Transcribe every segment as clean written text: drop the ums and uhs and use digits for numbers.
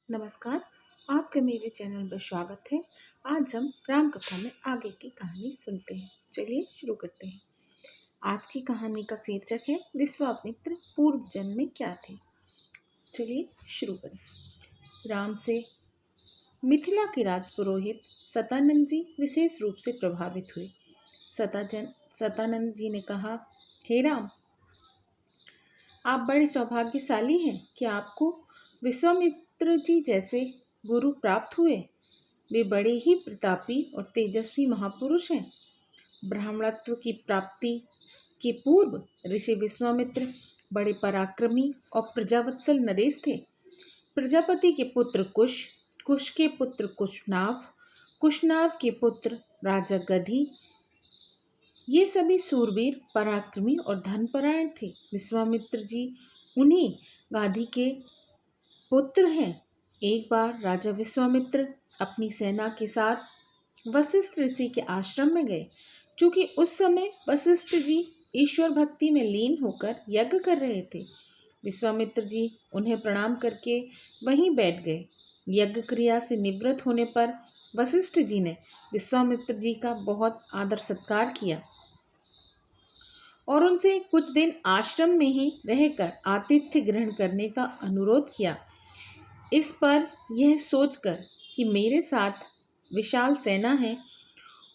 नमस्कार, आपका मेरे चैनल पर स्वागत है। आज हम राम कथा में आगे की कहानी सुनते हैं। चलिए शुरू करते हैं। आज की कहानी का शीर्षक है विश्वामित्र पूर्व जन्म में क्या थे। चलिए शुरू करें। राम से मिथिला के राजपुरोहित सतानंद जी विशेष रूप से प्रभावित हुए। सतानंद जी ने कहा, हे राम, आप बड़े सौभाग्यशाली हैं कि आपको विश्वामित्र जी जैसे गुरु प्राप्त हुए। वे बड़े ही प्रतापी और तेजस्वी महापुरुष हैं। ब्राह्मणत्व की प्राप्ति के पूर्व ऋषि विश्वामित्र बड़े पराक्रमी और प्रजावत्सल नरेश थे। प्रजापति के पुत्र कुश, कुश के पुत्र कुशनाभ, कुशनाभ के पुत्र राजा गधी, ये सभी सूरवीर, पराक्रमी और धनपरायण थे। विश्वामित्र जी उन्हीं गाधी के पुत्र हैं। एक बार राजा विश्वामित्र अपनी सेना के साथ वशिष्ठ ऋषि के आश्रम में गए। चूंकि उस समय वशिष्ठ जी ईश्वर भक्ति में लीन होकर यज्ञ कर रहे थे, विश्वामित्र जी उन्हें प्रणाम करके वहीं बैठ गए। यज्ञ क्रिया से निवृत्त होने पर वशिष्ठ जी ने विश्वामित्र जी का बहुत आदर सत्कार किया और उनसे कुछ दिन आश्रम में ही रहकर आतिथ्य ग्रहण करने का अनुरोध किया। इस पर यह सोचकर कि मेरे साथ विशाल सेना है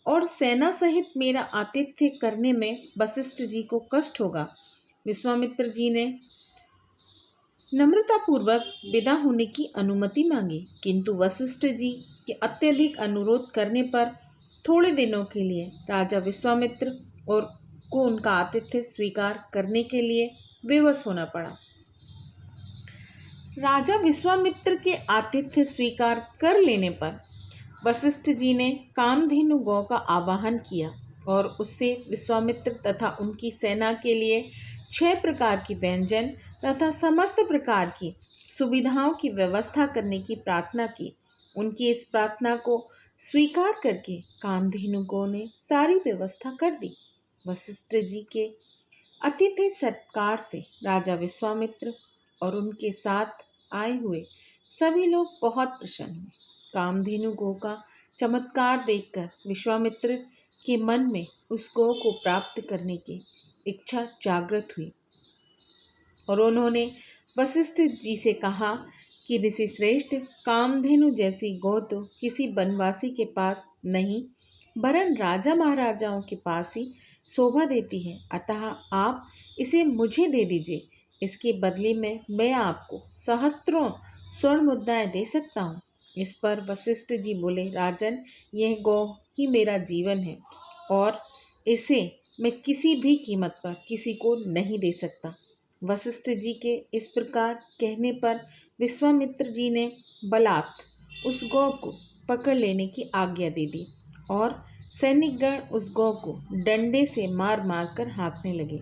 और सेना सहित मेरा आतिथ्य करने में वशिष्ठ जी को कष्ट होगा, विश्वामित्र जी ने नम्रतापूर्वक विदा होने की अनुमति मांगी। किंतु वशिष्ठ जी के अत्यधिक अनुरोध करने पर थोड़े दिनों के लिए राजा विश्वामित्र और को उनका आतिथ्य स्वीकार करने के लिए विवश होना पड़ा। राजा विश्वामित्र के आतिथ्य स्वीकार कर लेने पर वशिष्ठ जी ने कामधेनु गौ का आवाहन किया और उससे विश्वामित्र तथा उनकी सेना के लिए 6 प्रकार की व्यंजन तथा समस्त प्रकार की सुविधाओं की व्यवस्था करने की प्रार्थना की। उनकी इस प्रार्थना को स्वीकार करके कामधेनु गौ ने सारी व्यवस्था कर दी। वशिष्ठ जी के अतिथि सत्कार से राजा विश्वामित्र और उनके साथ आए हुए सभी लोग बहुत प्रसन्न हुए। कामधेनु गौ का चमत्कार देखकर विश्वामित्र के मन में उस गौ को प्राप्त करने की इच्छा जागृत हुई और उन्होंने वशिष्ठ जी से कहा कि ऋषि श्रेष्ठ, कामधेनु जैसी गौ तो किसी बनवासी के पास नहीं वरन राजा महाराजाओं के पास ही शोभा देती है, अतः आप इसे मुझे दे दीजिए। इसके बदले में मैं आपको सहस्त्रों स्वर्ण मुद्राएं दे सकता हूँ। इस पर वशिष्ठ जी बोले, राजन, यह गौ ही मेरा जीवन है और इसे मैं किसी भी कीमत पर किसी को नहीं दे सकता। वशिष्ठ जी के इस प्रकार कहने पर विश्वामित्र जी ने बलात् उस गौ को पकड़ लेने की आज्ञा दे दी और सैनिकगण उस गौ को डंडे से मार मार कर हाँकने लगे।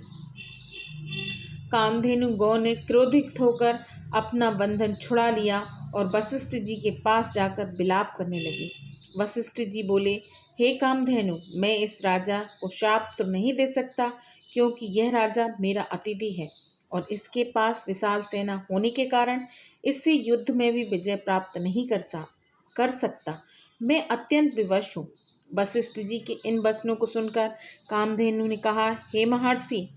कामधेनु गौ ने क्रोधित होकर अपना बंधन छुड़ा लिया और वशिष्ठ जी के पास जाकर विलाप करने लगी। वशिष्ठ जी बोले, हे कामधेनु, मैं इस राजा को श्राप तो नहीं दे सकता, क्योंकि यह राजा मेरा अतिथि है और इसके पास विशाल सेना होने के कारण इससे युद्ध में भी विजय प्राप्त नहीं कर सकता। मैं अत्यंत विवश हूँ। वशिष्ठ जी के इन वचनों को सुनकर कामधेनु ने कहा, हे महर्षि,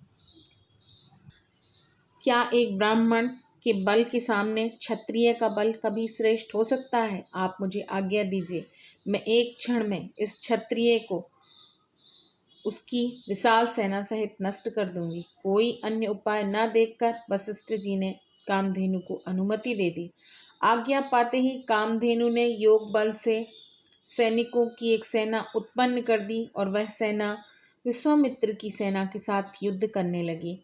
क्या एक ब्राह्मण के बल के सामने क्षत्रिय का बल कभी श्रेष्ठ हो सकता है? आप मुझे आज्ञा दीजिए, मैं एक क्षण में इस क्षत्रिय को उसकी विशाल सेना सहित नष्ट कर दूंगी। कोई अन्य उपाय न देखकर वशिष्ठ जी ने कामधेनु को अनुमति दे दी। आज्ञा पाते ही कामधेनु ने योग बल से सैनिकों की एक सेना उत्पन्न कर दी और वह सेना विश्वामित्र की सेना के साथ युद्ध करने लगी।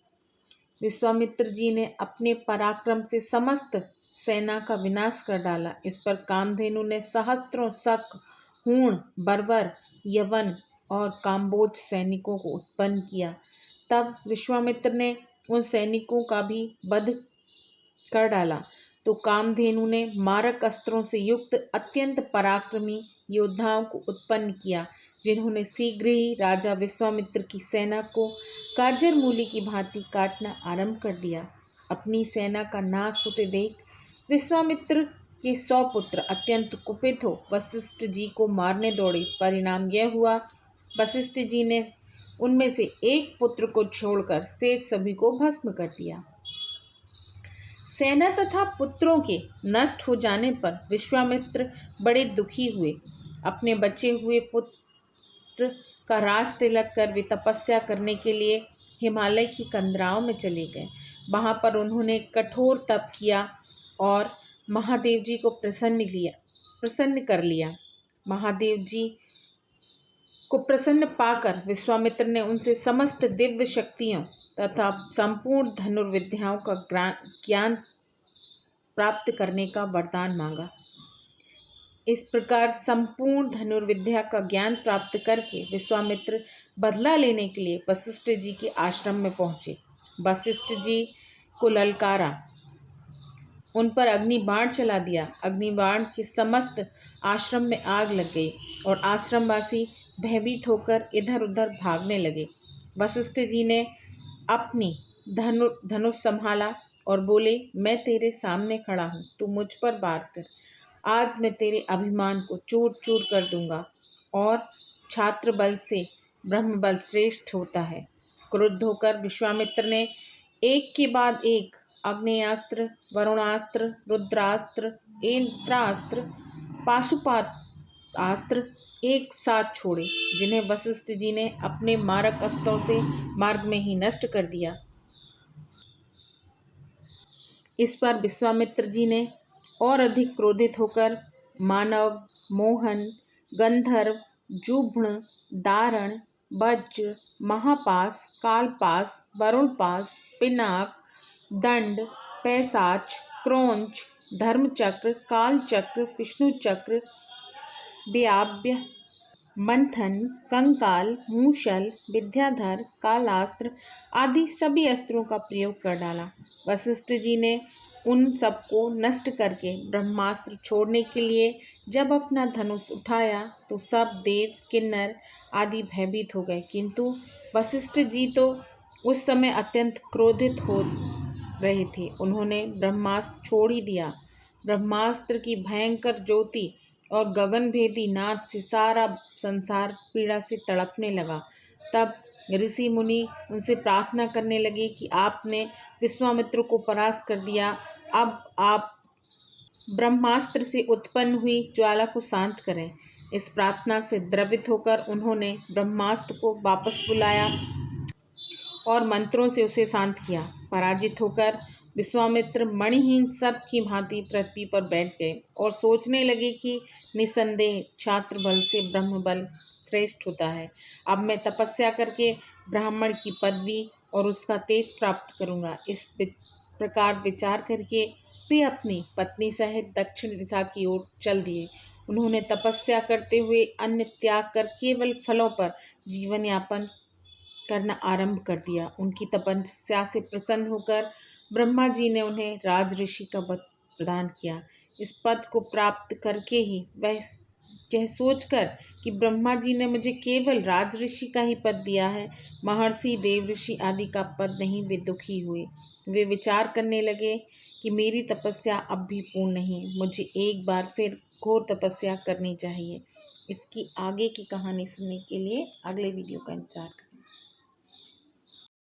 विश्वामित्र जी ने अपने पराक्रम से समस्त सेना का विनाश कर डाला। इस पर कामधेनु ने सहस्त्रों शक, हूण, बर्बर, यवन और काम्बोज सैनिकों को उत्पन्न किया। तब विश्वामित्र ने उन सैनिकों का भी वध कर डाला तो कामधेनु ने मारक अस्त्रों से युक्त अत्यंत पराक्रमी योद्धाओं को उत्पन्न किया, जिन्होंने शीघ्र ही राजा विश्वामित्र की सेना को गाजर मूली की भांति काटना आरंभ कर दिया। अपनी सेना का नाश होते देख विश्वामित्र के 100 पुत्र अत्यंत कुपित हो वशिष्ठ जी को मारने दौड़े। परिणाम यह हुआ, वशिष्ठ जी ने उनमें से एक पुत्र को छोड़कर शेष सभी को भस्म कर दिया। सेना तथा पुत्रों के नष्ट हो जाने पर विश्वामित्र बड़े दुखी हुए। अपने बचे हुए पुत्र का राज तिलक कर वे तपस्या करने के लिए हिमालय की कंदराओं में चले गए। वहाँ पर उन्होंने कठोर तप किया और महादेव जी को प्रसन्न कर लिया। महादेव जी को प्रसन्न पाकर विश्वामित्र ने उनसे समस्त दिव्य शक्तियों तथा संपूर्ण धनुर्विद्याओं का ज्ञान प्राप्त करने का वरदान मांगा। इस प्रकार संपूर्ण धनुर्विद्या का ज्ञान प्राप्त करके विश्वामित्र बदला लेने के लिए वशिष्ठ जी के आश्रम में पहुँचे। वशिष्ठ जी को ललकारा, उन पर अग्नि बाण चला दिया। अग्नि बाण के समस्त आश्रम में आग लग गई और आश्रमवासी भयभीत होकर इधर उधर भागने लगे। वशिष्ठ जी ने अपनी धनुष संभाला और बोले, मैं तेरे सामने खड़ा हूँ, तू मुझ पर वार कर। आज मैं तेरे अभिमान को चूर चूर कर दूंगा और छात्र बल से ब्रह्म बल श्रेष्ठ होता है। क्रुद्ध होकर विश्वामित्र ने एक के बाद एक अग्नेयास्त्र, वरुणास्त्र, रुद्रास्त्र, इंद्रास्त्र, पाशुपतास्त्र एक साथ छोड़े, जिन्हें वशिष्ठ जी ने अपने मारक अस्त्रों से मार्ग में ही नष्ट कर दिया। इस पर विश्वामित्र जी ने और अधिक क्रोधित होकर मानव, मोहन, गंधर्व, जुभ्न, दारण, वज्र, महापास, कालपास, वरुणपास, पिनाक, दंड, पैसाच, क्रौंच, धर्मचक्र, कालचक्र, विष्णुचक्र, व्याव्य, मंथन, कंकाल, मूषल, विद्याधर, कालास्त्र आदि सभी अस्त्रों का प्रयोग कर डाला। वशिष्ठ जी ने उन सबको नष्ट करके ब्रह्मास्त्र छोड़ने के लिए जब अपना धनुष उठाया तो सब देव, किन्नर आदि भयभीत हो गए, किंतु वशिष्ठ जी तो उस समय अत्यंत क्रोधित हो रहे थे। उन्होंने ब्रह्मास्त्र छोड़ ही दिया। ब्रह्मास्त्र की भयंकर ज्योति और गगनभेदी नाद से सारा संसार पीड़ा से तड़पने लगा। तब ऋषि मुनि उनसे प्रार्थना करने लगे कि आपने विश्वामित्र को परास्त कर दिया, अब आप ब्रह्मास्त्र से उत्पन्न हुई ज्वाला को शांत करें। इस प्रार्थना से द्रवित होकर उन्होंने ब्रह्मास्त्र को वापस बुलाया और मंत्रों से उसे शांत किया। पराजित होकर विश्वामित्र मणिहीन सब की भांति पृथ्वी पर बैठ गए और सोचने लगे कि निसंदेह छात्र बल से ब्रह्म बल श्रेष्ठ होता है। अब मैं तपस्या करके ब्राह्मण की पदवी और उसका तेज प्राप्त करूंगा। इस प्रकार विचार करके वे अपनी पत्नी सहित दक्षिण दिशा की ओर चल दिए। उन्होंने तपस्या करते हुए अन्न त्याग कर केवल फलों पर जीवन यापन करना आरंभ कर दिया। उनकी तपस्या से प्रसन्न होकर ब्रह्मा जी ने उन्हें राजऋषि का पद प्रदान किया। इस पद को प्राप्त करके ही वह यह सोचकर कि ब्रह्मा जी ने मुझे केवल राजऋषि का ही पद दिया है, महर्षि, देवऋषि आदि का पद नहीं, वे दुखी हुए। वे विचार करने लगे कि मेरी तपस्या अब भी पूर्ण नहीं, मुझे एक बार फिर घोर तपस्या करनी चाहिए। इसकी आगे की कहानी सुनने के लिए अगले वीडियो का इंतजार करें।